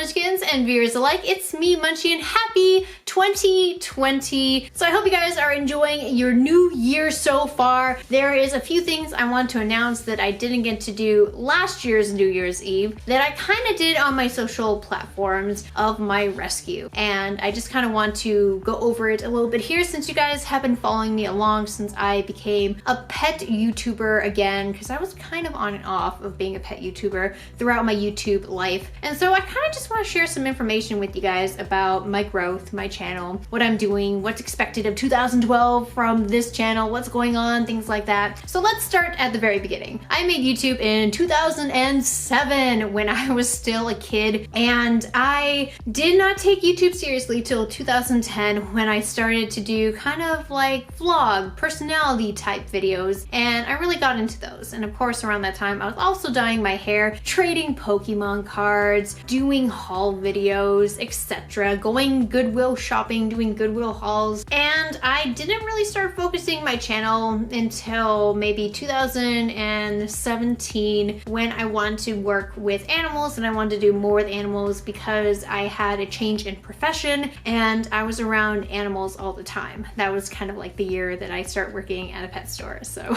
Munchkins and viewers alike, it's me, Munchie, and happy 2020. So I hope you guys are enjoying your new year so far. There is a few things I want to announce that I didn't get to do last year's New Year's Eve that I kind of did on my social platforms of my rescue. And I just kind of want to go over it a little bit here since you guys have been following me along since I became a pet YouTuber again, because I was kind of on and off of being a pet YouTuber throughout my YouTube life. And so I kind of just want to share some information with you guys about my growth, my channel, what I'm doing, what's expected of 2012 from this channel, what's going on, things like that. So let's start at the very beginning. I made YouTube in 2007 when I was still a kid, and I did not take YouTube seriously till 2010 when I started to do kind of like vlog, personality type videos, and I really got into those. And of course around that time I was also dyeing my hair, trading Pokemon cards, doing haul videos, etc., going Goodwill shopping, doing Goodwill hauls. And I didn't really start focusing my channel until maybe 2017 when I wanted to work with animals and I wanted to do more with animals because I had a change in profession and I was around animals all the time. That was kind of like the year that I started working at a pet store, so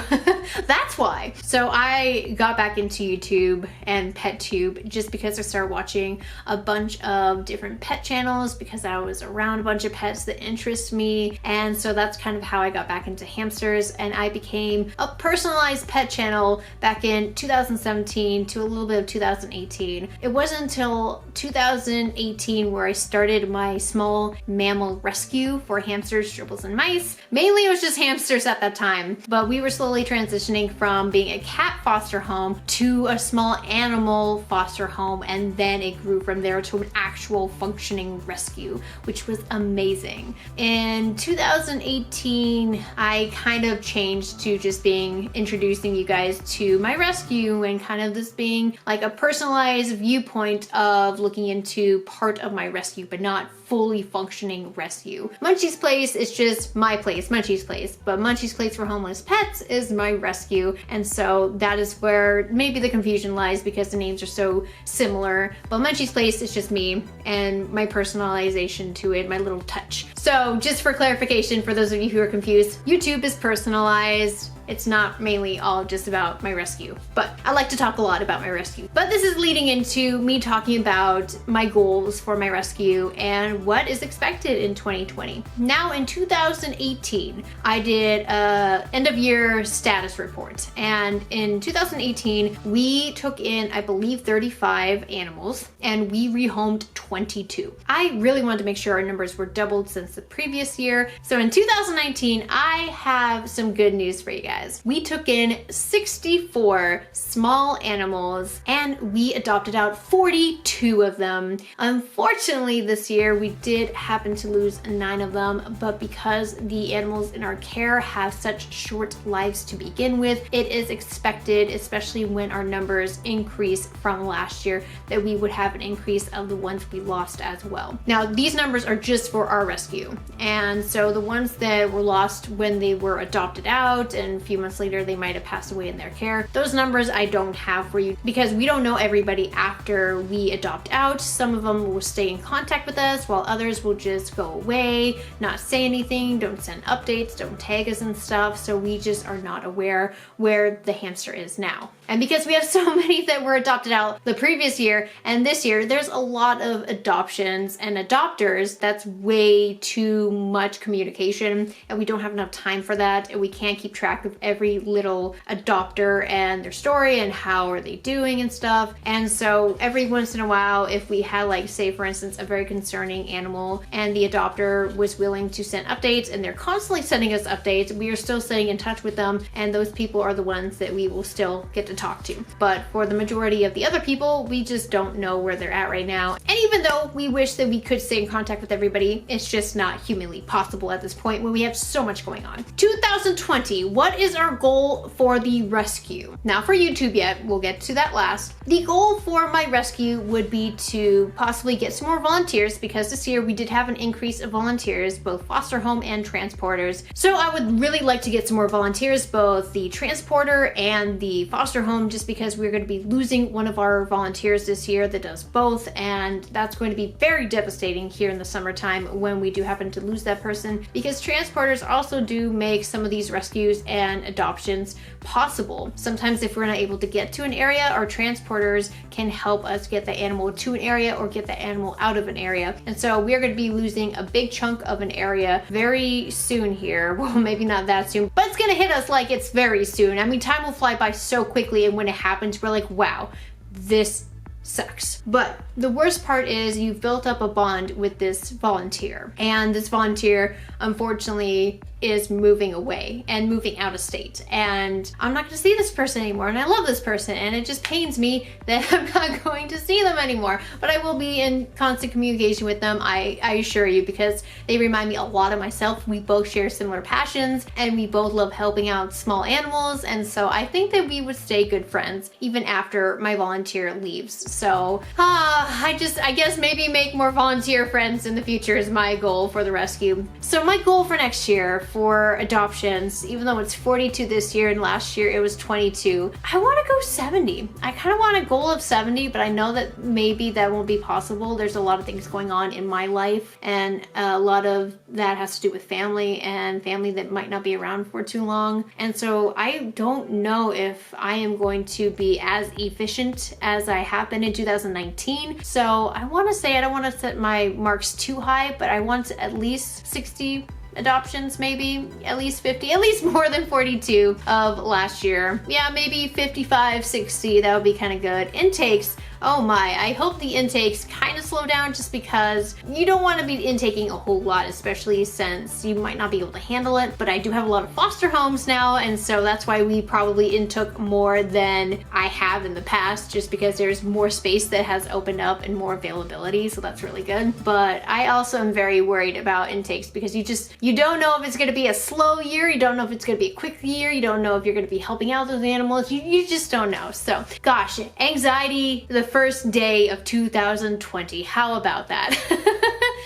that's why. So I got back into YouTube and PetTube just because I started watching a bunch of different pet channels because I was around a bunch of pets that interest me, and so that's kind of how I got back into hamsters, and I became a personalized pet channel back in 2017 to a little bit of 2018. It wasn't until 2018 where I started my small mammal rescue for hamsters, gerbils, and mice. Mainly it was just hamsters at that time, but we were slowly transitioning from being a cat foster home to a small animal foster home, and then it grew from there to an actual functioning rescue, which was amazing. In 2018, I kind of changed to just introducing you guys to my rescue and kind of this being like a personalized viewpoint of looking into part of my rescue, but not fully functioning rescue. Munchie's Place is just my place, Munchie's Place, but Munchie's Place for Homeless Pets is my rescue, and so that is where maybe the confusion lies because the names are so similar. But Munchie's Place is just me and my personalization to it, my little touch. So just for clarification, for those of you who are confused, YouTube is personalized. It's not mainly all just about my rescue, but I like to talk a lot about my rescue. But this is leading into me talking about my goals for my rescue and what is expected in 2020. Now in 2018, I did a end of year status report. And in 2018, we took in, I believe, 35 animals and we rehomed 22. I really wanted to make sure our numbers were doubled since the previous year. So in 2019, I have some good news for you guys. We took in 64 small animals and we adopted out 42 of them. Unfortunately, this year we did happen to lose 9 of them, but because the animals in our care have such short lives to begin with, it is expected, especially when our numbers increase from last year, that we would have an increase of the ones we lost as well. Now, these numbers are just for our rescue, and so the ones that were lost when they were adopted out and a few months later they might have passed away in their care, those numbers I don't have for you because we don't know everybody after we adopt out. Some of them will stay in contact with us while others will just go away, not say anything, don't send updates, don't tag us and stuff, so we just are not aware where the hamster is now. And because we have so many that were adopted out the previous year and this year, there's a lot of adoptions and adopters. That's way too much communication and we don't have enough time for that, and we can't keep track of every little adopter and their story and how are they doing and stuff. And so every once in a while, if we had, like, say for instance, a very concerning animal and the adopter was willing to send updates and they're constantly sending us updates, we are still staying in touch with them, and those people are the ones that we will still get to talk to. But for the majority of the other people, we just don't know where they're at right now. And even though we wish that we could stay in contact with everybody, it's just not humanly possible at this point when we have so much going on. 2020, what is our goal for the rescue? Not for YouTube yet, we'll get to that last. The goal for my rescue would be to possibly get some more volunteers because this year we did have an increase of volunteers, both foster home and transporters. So I would really like to get some more volunteers, both the transporter and the foster home just because we're going to be losing one of our volunteers this year that does both, and that's going to be very devastating here in the summertime when we do happen to lose that person, because transporters also do make some of these rescues and adoptions possible. Sometimes if we're not able to get to an area, our transporters can help us get the animal to an area or get the animal out of an area. And so we're going to be losing a big chunk of an area very soon here. Well, maybe not that soon, but it's going to hit us like it's very soon. I mean, time will fly by so quickly, and when it happens, we're like, wow, this sucks. But the worst part is you've built up a bond with this volunteer, and this volunteer unfortunately is moving away and moving out of state, and I'm not going to see this person anymore, and I love this person, and it just pains me that I'm not going to see them anymore. But I will be in constant communication with them, I assure you, because they remind me a lot of myself. We both share similar passions, and we both love helping out small animals, and so I think that we would stay good friends even after my volunteer leaves. So I guess maybe make more volunteer friends in the future is my goal for the rescue. So my goal for next year for adoptions, even though it's 42 this year and last year it was 22, I want to go 70. I kind of want a goal of 70, but I know that maybe that won't be possible. There's a lot of things going on in my life, and a lot of that has to do with family, and family that might not be around for too long. And so I don't know if I am going to be as efficient as I have been in 2019. So I want to say, I don't want to set my marks too high, but I want at least 60 adoptions, maybe at least 50, at least more than 42 of last year. Yeah, maybe 55, 60, that would be kind of good. Intakes, oh my, I hope the intakes kind of slow down, just because you don't want to be intaking a whole lot, especially since you might not be able to handle it. But I do have a lot of foster homes now, and so that's why we probably intook more than I have in the past, just because there's more space that has opened up and more availability, so that's really good. But I also am very worried about intakes, because you don't know if it's going to be a slow year, you don't know if it's going to be a quick year, you don't know if you're going to be helping out those animals, you just don't know. So gosh, anxiety the first day of 2020, how about that?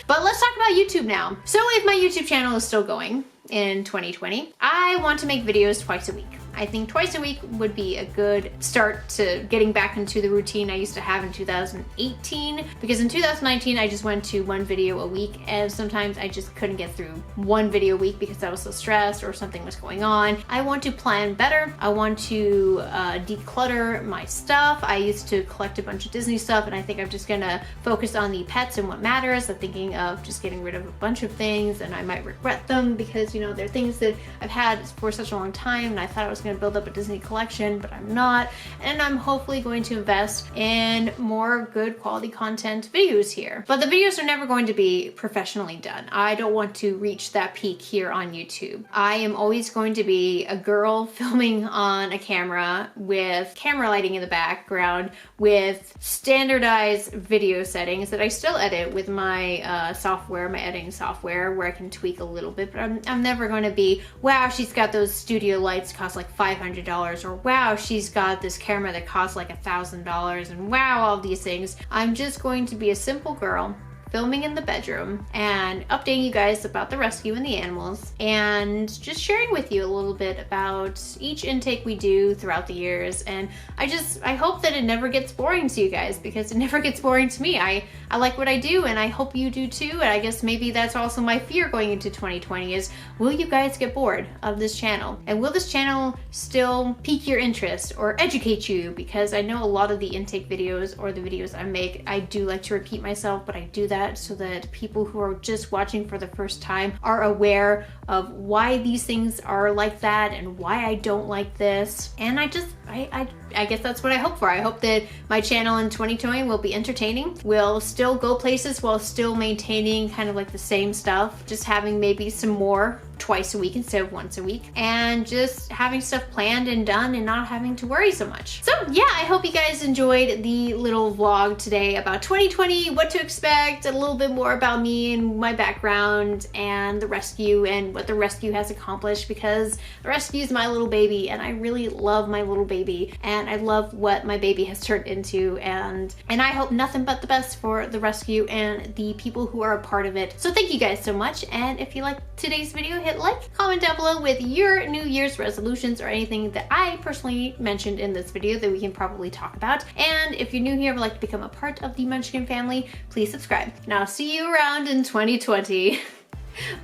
But let's talk about YouTube now. So if my YouTube channel is still going in 2020, I want to make videos twice a week. I think twice a week would be a good start to getting back into the routine I used to have in 2018, because in 2019 I just went to one video a week, and sometimes I just couldn't get through one video a week because I was so stressed or something was going on. I want to plan better. I want to declutter my stuff. I used to collect a bunch of Disney stuff, and I think I'm just gonna focus on the pets and what matters. I'm thinking of just getting rid of a bunch of things, and I might regret them because, you know, they're things that I've had for such a long time, and I thought I was going to build up a Disney collection, but I'm not. And I'm hopefully going to invest in more good quality content videos here. But the videos are never going to be professionally done. I don't want to reach that peak here on YouTube. I am always going to be a girl filming on a camera with camera lighting in the background, with standardized video settings that I still edit with my software, my editing software, where I can tweak a little bit, but I'm never going to be, wow, she's got those studio lights cost like $500, or wow, she's got this camera that costs like $1,000, and wow, all these things. I'm just going to be a simple girl filming in the bedroom and updating you guys about the rescue and the animals, and just sharing with you a little bit about each intake we do throughout the years. And I hope that it never gets boring to you guys, because it never gets boring to me. I like what I do, and I hope you do too. And I guess maybe that's also my fear going into 2020 is, will you guys get bored of this channel? And will this channel still pique your interest or educate you? Because I know a lot of the intake videos or the videos I make, I do like to repeat myself, but I do that so that people who are just watching for the first time are aware of why these things are like that and why I don't like this. And I guess that's what I hope for. I hope that my channel in 2020 will be entertaining, will still go places while still maintaining kind of like the same stuff, just having maybe some more twice a week instead of once a week, and just having stuff planned and done and not having to worry so much. So yeah, I hope you guys enjoyed the little vlog today about 2020, what to expect, a little bit more about me and my background and the rescue and what the rescue has accomplished, because the rescue is my little baby and I really love my little baby baby, and I love what my baby has turned into, and I hope nothing but the best for the rescue and the people who are a part of it. So thank you guys so much, and if you liked today's video, hit like, comment down below with your New Year's resolutions or anything that I personally mentioned in this video that we can probably talk about. And if you're new here and would like to become a part of the Munchkin family, please subscribe. And I'll see you around in 2020.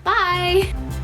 Bye!